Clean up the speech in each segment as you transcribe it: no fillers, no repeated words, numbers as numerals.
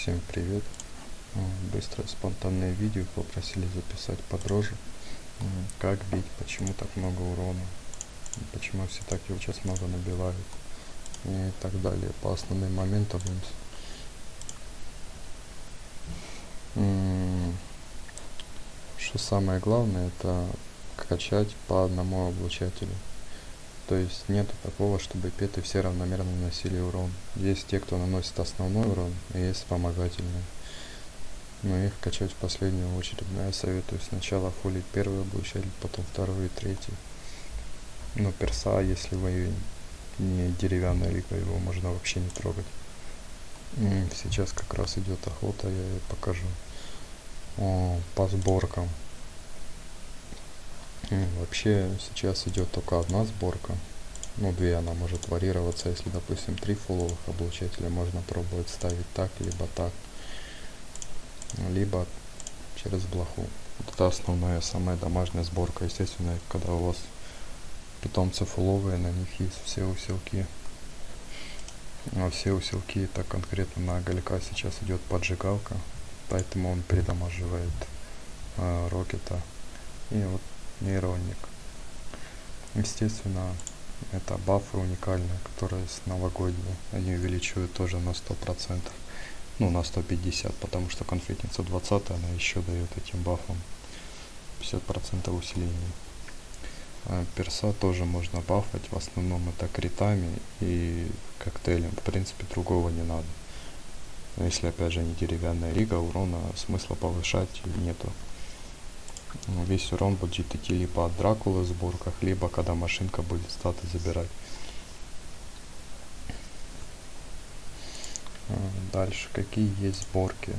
Всем привет. Быстрое спонтанное видео попросили записать по дрожи. Как бить, почему так много урона, почему все так его сейчас много набивают и так далее. По основным моментам. Что самое главное, это качать по одному облучателю. То есть нету такого, чтобы петы все равномерно наносили урон. Есть те, кто наносит основной урон, и есть вспомогательные. Но их качать в последнюю очередь. Но я советую сначала фулить первый облучатель, потом второй и третий. Но перса, если вы не деревянная лига, его можно вообще не трогать. Сейчас как раз идет охота, я ее покажу. По сборкам. Вообще сейчас идет только одна сборка. Ну, две она может варьироваться. Если, допустим, 3 фуловых облучателя, можно пробовать ставить так, либо через блоху. Вот это основная, самая домашняя сборка. Естественно, когда у вас питомцы фуловые, на них есть все усилки. А все усилки, это конкретно на Галька сейчас идет поджигалка, поэтому он передамаживает Рокета. И вот нейронник. Естественно, это бафы уникальные, которые с новогодние. Они увеличивают тоже на 100%. Ну, на 150, потому что конфетница 20, она еще дает этим бафам 50% усиления. Перса тоже можно бафать, в основном это критами и коктейлем. В принципе, другого не надо. Но если, опять же, не деревянная лига, урона смысла повышать нету. Весь урон будет идти либо от Дракулы в сборках, либо когда машинка будет статы забирать. Дальше, какие есть сборки?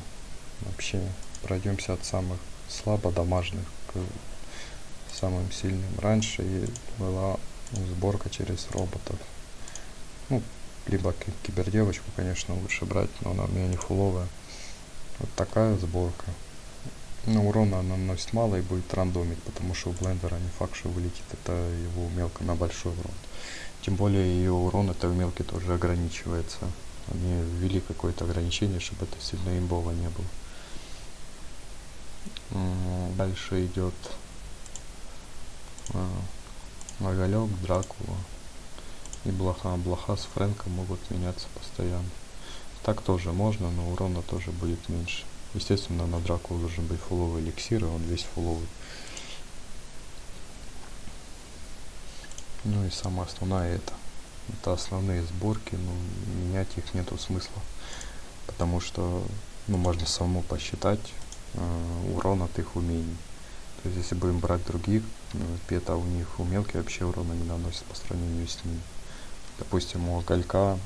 Вообще, пройдемся от самых слабо домашних к самым сильным. Раньше была сборка через роботов. Ну, либо кибердевочку, конечно, лучше брать, но она у меня не фуловая. Вот такая сборка. Но урона она наносит мало и будет рандомить, потому что у блендера не факт, что вылетит это его умелка на большой урон. Тем более ее урон это умелки тоже ограничивается. Они ввели какое-то ограничение, чтобы это сильно имбово не было. Дальше идет Оголек, Дракула и Блоха. Блоха с Фрэнком могут меняться постоянно. Так тоже можно, но урона тоже будет меньше. Естественно, на Дракулу должен быть фуловый эликсир, и он весь фуловый. Ну и самое основное это основные сборки, но менять их нету смысла, потому что можно самому посчитать урон от их умений. То есть если будем брать других пета, у них умелки вообще урона не наносят по сравнению с ними. Допустим, у Галька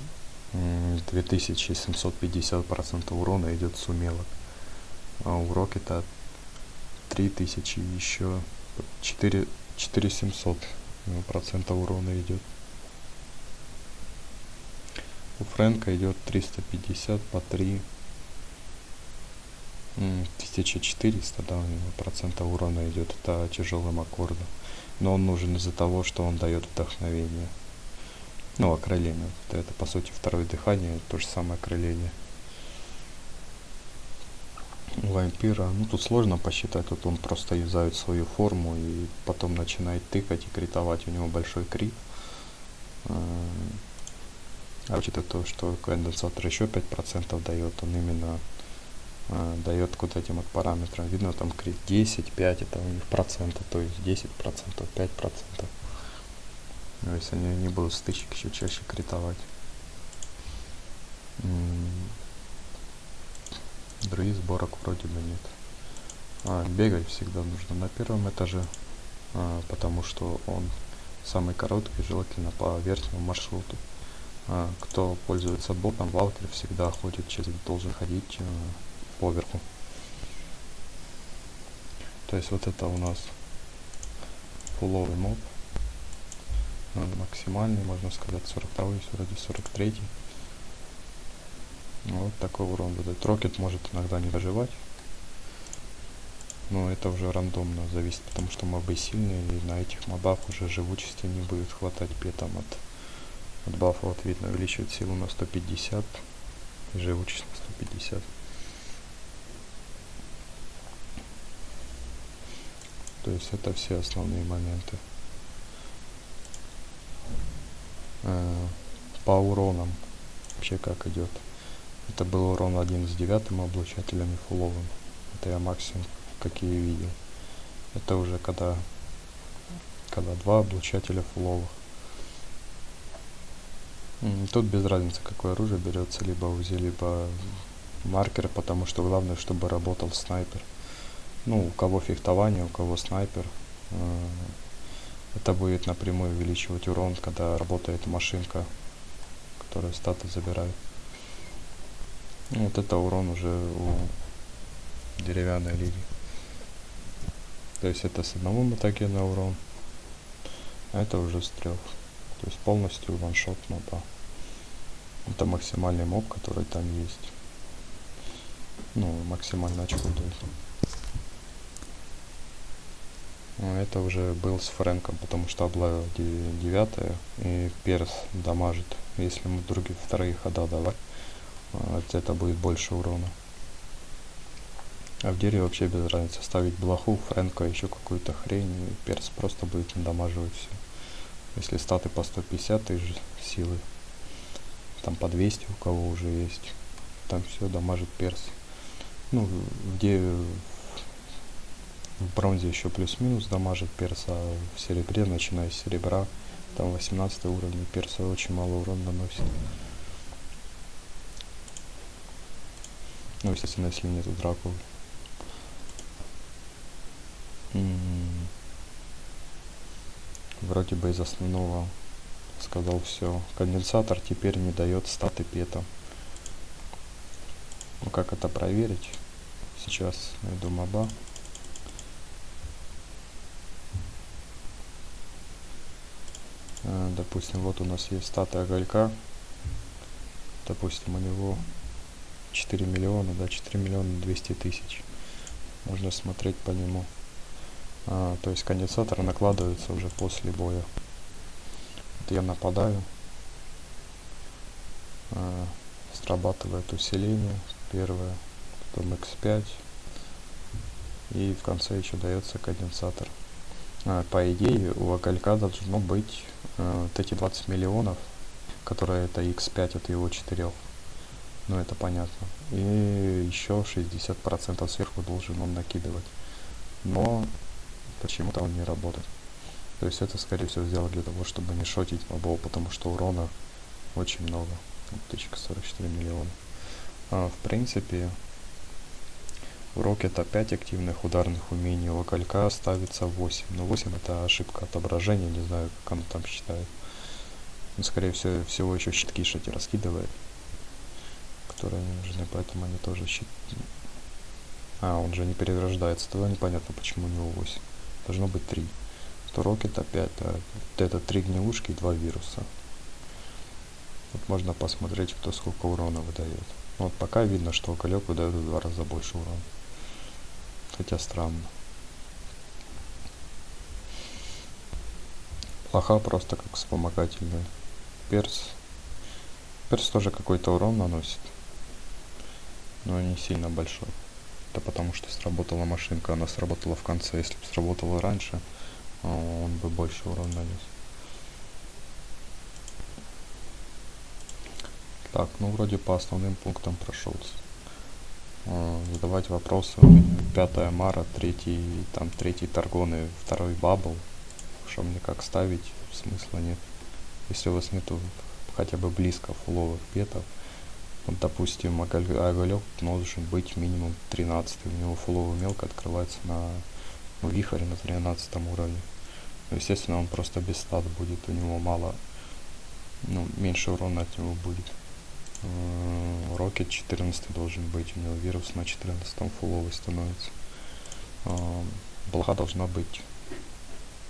2750% урона идет с умелок, а у Рокета 3000 еще 4700% урона идет. У Фрэнка идет 350 по 3 1400, да, у него процента урона идет, это тяжелым аккордом. Но он нужен из-за того, что он дает вдохновение. Ну, окрыление. Это по сути второе дыхание, то же самое окрыление. У вампира, тут сложно посчитать, вот он просто юзает свою форму и потом начинает тыкать и критовать, у него большой крит. А учитывая то, что конденсатор еще 5% дает, он именно дает вот этим вот параметрам. Видно, там крит 10, 5, это у них проценты, то есть 10%, 5%. Но если они не будут стычек еще чаще критовать. Других сборок вроде бы нет. Бегать всегда нужно на первом этаже, потому что он самый короткий, желательно по верхнему маршруту. Кто пользуется ботом, Валкер всегда ходит должен ходить поверху. То есть вот это у нас фуловый моб. Максимальный, можно сказать, 42-й, вроде 43-й. Вот такой урон выдает. Рокет может иногда не доживать. Но это уже рандомно зависит, потому что мобы сильные, и на этих мобах уже живучести не будет хватать петам от бафа. Вот видно, увеличивает силу на 150 и живучесть на 150. То есть это все основные моменты. По уронам вообще как идет. Это был урон 1 с 9 облучателями фуловым. Это я максимум какие видел. Это уже когда два облучателя фуловых. Тут без разницы, какое оружие берется, либо УЗИ, либо маркер, потому что главное, чтобы работал снайпер. Ну, у кого фехтование, у кого снайпер. Это будет напрямую увеличивать урон, когда работает машинка, которая статы забирает. Вот это урон уже у деревянной лиги. То есть это с одного мотогена урон, а это уже с 3. То есть полностью ваншот моба. Это максимальный моб, который там есть. Ну, максимально очко дает. Это уже был с Фрэнком, потому что обла 9 и перс дамажит. Если мы другие вторые хода давать, это будет больше урона. А в дереве вообще без разницы. Ставить блоху, Фрэнка, еще какую-то хрень, и перс просто будет надамаживать все. Если статы по 150 тысяч силы, там по 200 у кого уже есть, там все дамажит перс. Ну, в бронзе еще плюс-минус дамажит перс, а в серебре, начиная с серебра, там 18 уровень, перса очень мало урона наносит. Ну, естественно, если нету Дракулы. Вроде бы из основного сказал все. Конденсатор теперь не дает статы пета. Ну, как это проверить? Сейчас найду моба. Допустим, вот у нас есть статы оголька. Допустим, у него 4 миллиона, да, 4 миллиона 200 тысяч. Можно смотреть по нему. То есть конденсатор накладывается уже после боя. Вот я нападаю. Срабатывает усиление первое, потом x5. И в конце еще дается конденсатор. По идее, у оголька должно быть вот эти 20 миллионов, которые это x5 от его 4. Ну, это понятно. И еще 60% сверху должен он накидывать. Но почему-то он не работает. То есть это, скорее всего, сделано для того, чтобы не шотить мобов, потому что урона очень много. 1044 миллиона. В принципе, у Рокета 5 активных ударных умений, у оголька ставится 8. Но 8 это ошибка отображения, не знаю, как оно там считает. Но, скорее всего еще щитки шати раскидывает, которые не нужны, поэтому они тоже щит. Он же не перерождается, тогда непонятно, почему у него 8. Должно быть 3. То Рокета 5, а это 3 гнилушки и 2 вируса. Вот можно посмотреть, кто сколько урона выдает. Вот пока видно, что огольок выдает в 2 раза больше урона. Хотя странно. Плоха просто как вспомогательный. Перс тоже какой-то урон наносит, но не сильно большой. Это потому что сработала машинка, она сработала в конце. Если бы сработала раньше, он бы больше урон нанес. Так, ну вроде по основным пунктам прошелся. Задавать вопросы. 5 Мара, 3 Таргон и 2 Бабл. Что мне как ставить, смысла нет. Если у вас нету хотя бы близко фуловых петов, вот, допустим, оголек должен быть минимум 13. У него фуловая мелко открывается на вихре на 13 уровне. Естественно, он просто без стат будет, у него мало, меньше урона от него будет. Рокет 14 должен быть, у него вирус на 14 фуловый становится. Блоха должна быть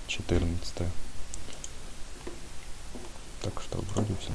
14. Так что вроде все.